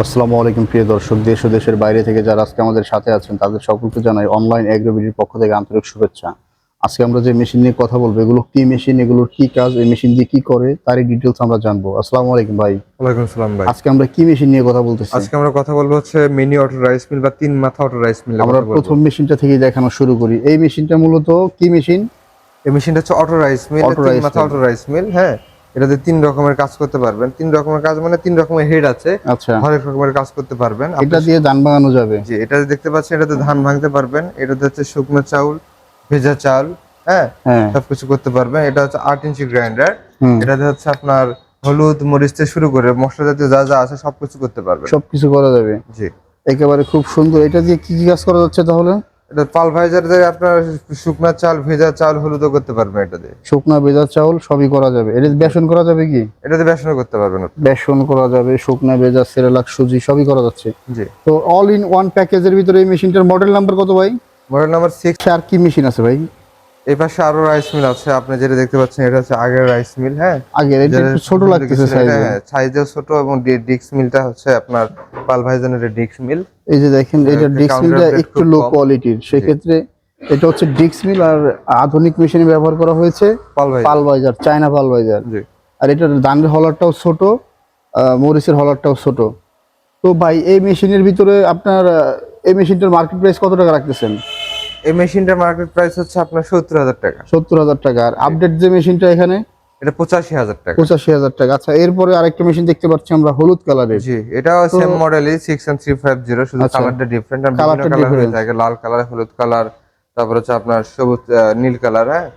আসসালামু আলাইকুম প্রিয় দর্শক, দেশ ও দেশের বাইরে থেকে যারা আজকে আমাদের সাথে আছেন তাদের সকলকে জানাই অনলাইন এগ্রোবিডির পক্ষ থেকে আন্তরিক শুভেচ্ছা। আজকে আমরা যে মেশিন নিয়ে কথা বলবো, এগুলো কি মেশিন, এগুলোর কি কাজ, এই মেশিন দিয়ে কি করে, তারই ডিটেলস আমরা জানবো। আসসালামু আলাইকুম ভাই। ওয়ালাইকুম আসসালাম ভাই। আজকে আমরা কি মেশিন নিয়ে কথা বলতেছি? আজকে আমরা কথা বলবো হচ্ছে মিনি অটো রাইস মিল বা তিন মাথা অটো রাইস মিল। আমরা প্রথম মেশিনটা থেকে দেখানো শুরু করি। এই মেশিনটা মূলত কি মেশিন? এই মেশিনটা হচ্ছে অটো রাইস মিল, তিন মাথা অটো রাইস মিল। হ্যাঁ, এটাতে তিন রকমের কাজ করতে পারবেন। তিন রকমের কাজ মানে তিন রকমের হেড আছে। আচ্ছা, হরেক রকমের কাজ করতে পারবেন। এটা দিয়ে ধান ভাঙানো যাবে? জি, এটা দেখতে পাচ্ছেন, এটাতে ধান ভাঙতে পারবেন। এটাতে হচ্ছে শুকনো চাউল, ভেজা চাল, হ্যাঁ সবকিছু করতে পারবেন। এটা হচ্ছে 8 ইঞ্চি গ্রাইন্ডার। এটাতে হচ্ছে আপনার হলুদ মরিচ থেকে শুরু করে মশলা জাতীয় যা যা আছে সবকিছু করতে পারবেন। সবকিছু করা যাবে? জি, একেবারে খুব সুন্দর। এটা দিয়ে কি কি কাজ করা যাচ্ছে তাহলে? এটা পালভাইজার দিয়ে আপনার শুকনা চাল, ভেজা চাল, হলুদও করতে পারবেন। এটা দিয়ে শুকনা ভেজা চাউল সবই করা যাবে। এটা বেসন করা যাবে কি? এটাতে বেসনও করতে পারবেন। বেসন করা যাবে, শুকনা ভেজা, সেরেলাক, সুজি সবই করা যাচ্ছে। জি, তো অল ইন ওয়ান প্যাকেজের ভিতরে এই মেশিনটার মডেল নাম্বার কত ভাই? Model number 6। আর কি মেশিন আছে ভাই? এই পাশে আরো রাইস মিল আছে। আপনি যেটা দেখতে পাচ্ছেন এটা হচ্ছে আগের রাইস মিল। হ্যাঁ, আগের এটা একটু ছোট লাগতেছে সাইজে। হ্যাঁ, সাইজেও ছোট এবং ডিক্স মিলটা হচ্ছে আপনার পালভাইজানের ডিক্স মিল। এই যে দেখেন, এটা ডিক্স মিলটা একটু লো কোয়ালিটির, সেক্ষেত্রে এটা হচ্ছে ডিক্স মিল। আর আধুনিক মেশিনে ব্যবহার করা হয়েছে পালভাইজার, চায়না পালভাইজার। আর এটার ধানের হলারটাও ছোট, মরিচের হলারটাও ছোট। তো ভাই এই মেশিনের ভিতরে আপনার এই মেশিনটার মার্কেট প্রাইস কত টাকা রাখতেছেন? এই মেশিনটার মার্কেট প্রাইস হচ্ছে আপনার 70,000 টাকা। 70,000 টাকা। আর আপডেট যে মেশিনটা এখানে, এটা 85,000 টাকা। 85,000 টাকা। আচ্ছা, এরপরে আরেকটা মেশিন দেখতে পাচ্ছি আমরা হলুদ কালারের। জি, এটাও সেম মডেলই 6350, শুধু কালারটা ডিফারেন্ট। আর বিভিন্ন কালার হয়ে থাকে, লাল কালার, হলুদ কালার, তারপর হচ্ছে আপনার সবুজ, নীল কালার। হ্যাঁ,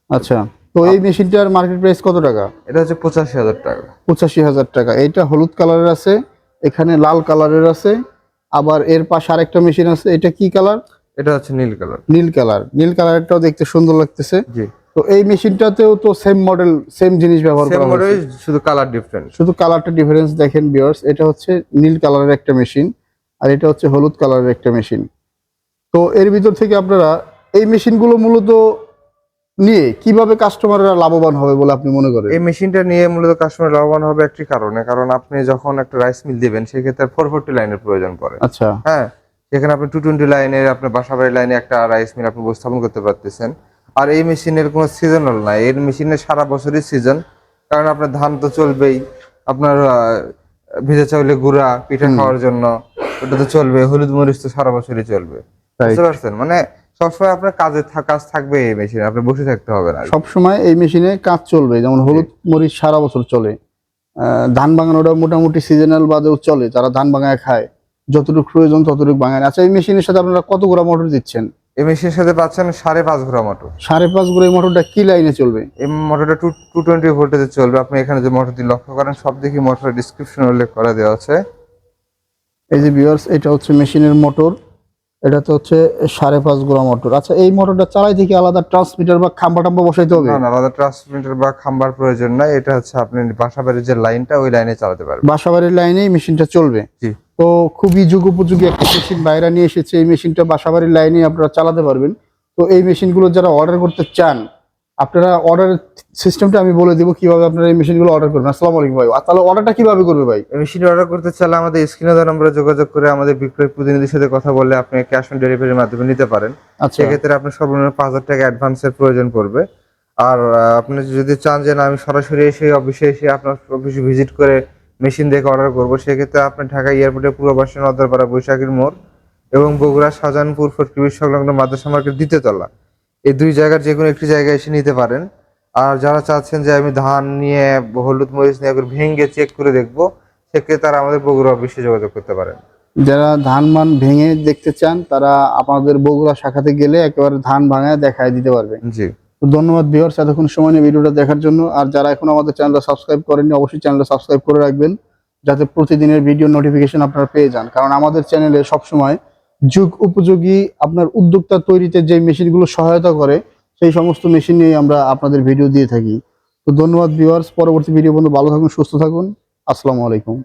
আচ্ছা, তো এই মেশিনটার মার্কেট প্রাইস কত টাকা? এটা হচ্ছে 85,000 টাকা। 85,000 টাকা। এইটা হলুদ কালারের আছে, এখানে লাল কালারের আছে, আবার এর পাশে আরেকটা মেশিন আছে। এটা কি কালার? এটা হচ্ছে নীল কালার। নীল কালার। নীল কালারটাও দেখতে সুন্দর লাগতেছে। জি, তো এই মেশিনটাতেও তো সেম মডেল, সেম জিনিস ব্যবহার করা হয়েছে, শুধু কালার ডিফারেন্ট। শুধু কালারটা ডিফারেন্স দেখেন ভিউয়ার্স। এটা হচ্ছে নীল কালারের একটা মেশিন, আর এটা হচ্ছে হলুদ কালারের একটা মেশিন। তো এর ভিতর থেকে আপনারা এই মেশিনগুলো মূলত নিয়ে কিভাবে কাস্টমাররা লাভবান হবে বলে আপনি মনে করেন? এই মেশিনটা নিয়ে মূলত কাস্টমার লাভবান হবে একটি কারণে, কারণ আপনি যখন একটা রাইস মিল দিবেন সেক্ষেত্রে 440 লাইনের প্রয়োজন পড়ে। আচ্ছা, হ্যাঁ, সেখানে আপনি 220 লাইনের, আপনার বাসাবাড়ির লাইনে একটা রাইস মিল আপনি উপস্থাপন করতে পারতেছেন। আর এই মেশিনের কোনো সিজনাল নাই, এর মেশিনের সারা বছরই সিজন। কারণ আপনার ধান তো চলবেই, আপনার ভেজা চাউলে গুঁড়া পিঠা খাওয়ার জন্য ওটা তো চলবে, হলুদ মরিচ তো সারা বছরই চলবে। বুঝতে পারছেন? মানে সবসময় আপনার কাজ থাকবে এই মেশিনে, আপনি বসে থাকতে হবে না। সবসময় এই মেশিনে কাজ চলবে। যেমন হলুদ মরিচ সারা বছর চলে, ধান ভাঙানোটা মোটামুটি সিজনাল বাদেও চলে, যারা ধান ভাঙায় খায় যতটুকু প্রয়োজন ততটুকু ভাঙায়। আচ্ছা, এই মেশিনের সাথে আপনারা কত গোড়া মোটর দিচ্ছেন? এই মেশিনের সাথে পাচ্ছেন 5.5 ঘোড়া মোটর। 5.5 গোড়া। এই মোটরটা কি লাইনে চলবে? এই মোটরটা 220 ভোল্টেজে চলবে। আপনি এখানে যে মোটরটি লক্ষ্য করেন সব দেখি মোটরের ডিসক্রিপশনে উল্লেখ করা দেওয়া আছে। এই যে ভিউয়ার্স, এটা হচ্ছে মেশিনের মোটর, এটা তো হচ্ছে 5.5 গোড়া মোটর। আচ্ছা, এই মোটরটা চালাইতে কি আলাদা ট্রান্সমিটার বা খাম্বা টাম্বা বসাইতে হবে? না, আলাদা ট্রান্সমিটার বা খাম্বার প্রয়োজন নাই। এটা হচ্ছে আপনি বাসাবাড়ির যে লাইনটা, ওই লাইনে চালাতে পারবেন। বাসাবাড়ির লাইনেই মেশিনটা চলবে? জি। তো খুবই যুগোপযোগী একটা মেশিন বাইরে নিয়ে এসেছে। এই মেশিনটা বাসাবাড়ির লাইনে আপনারা চালাতে পারবেন। তো এই মেশিনগুলো যারা অর্ডার করতে চান, আপনারা অর্ডার সিস্টেমটা আমি বলে দিব কিভাবে আপনারা এই মেশিনগুলো অর্ডার করবেন। আসসালামু আলাইকুম ভাই। তাহলে অর্ডারটা কিভাবে করবে ভাই? এই মেশিন অর্ডার করতে চাইলে আমাদের স্ক্রিনে দেওয়া নম্বরে যোগাযোগ করে আমাদের বিক্রয় প্রতিনিধির সাথে কথা বললে আপনি ক্যাশ অন ডেলিভারির মাধ্যমে নিতে পারেন। সেক্ষেত্রে আপনার সর্বনিম্ন 5,000 টাকা অ্যাডভান্সের প্রয়োজন পড়বে। আর আপনি যদি চান যে না আমি সরাসরি এসে অফিসে এসে আপনার অফিসে ভিজিট করে মেশিন দেখে অর্ডার করবো, সেক্ষেত্রে আপনি ঢাকা এয়ারপোর্টের পূর্ব পাশে নদরপাড়া বৈশাখীর মোড় এবং বগুড়া শাহজাহানপুর ফটকিবির সংলগ্ন মাদ্রাসা মার্কেট দ্বিতীয়তলা, এই দুই জায়গার যে কোনো একটি জায়গায় এসে নিতে পারেন। আর যারা চাচ্ছেন যে আমি ধান নিয়ে, হলুদ মরিচ নিয়ে ভেঙে চেক করে দেখবো, সেক্ষেত্রে তারা আমাদের বগুড়া অফিসে যোগাযোগ করতে পারেন। যারা ধান মান ভেঙে দেখতে চান তারা আপনাদের বগুড়া শাখাতে গেলে একেবারে ধান ভাঙায় দেখায় দিতে পারবে। জি, তো ধন্যবাদ ভিউয়ার্স এতক্ষণ সময় নিয়ে ভিডিওটা দেখার জন্য। আর যারা এখন আমাদের চ্যানেলটা সাবস্ক্রাইব করেননি, অবশ্যই চ্যানেলটা সাবস্ক্রাইব করে রাখবেন, যাতে প্রতিদিনের ভিডিও নোটিফিকেশন আপনারা পেয়ে যান। কারণ আমাদের চ্যানেলে সবসময় যুগ উপযোগী আপনার উদ্যোক্তা তৈরিতে যে মেশিনগুলো সহায়তা করে, সেই সমস্ত মেশিন নিয়ে আমরা আপনাদের ভিডিও দিয়ে থাকি। তো ধন্যবাদ ভিউয়ার্স। পরবর্তী ভিডিও পর্যন্ত ভালো থাকুন, সুস্থ থাকুন। আসসালামু আলাইকুম।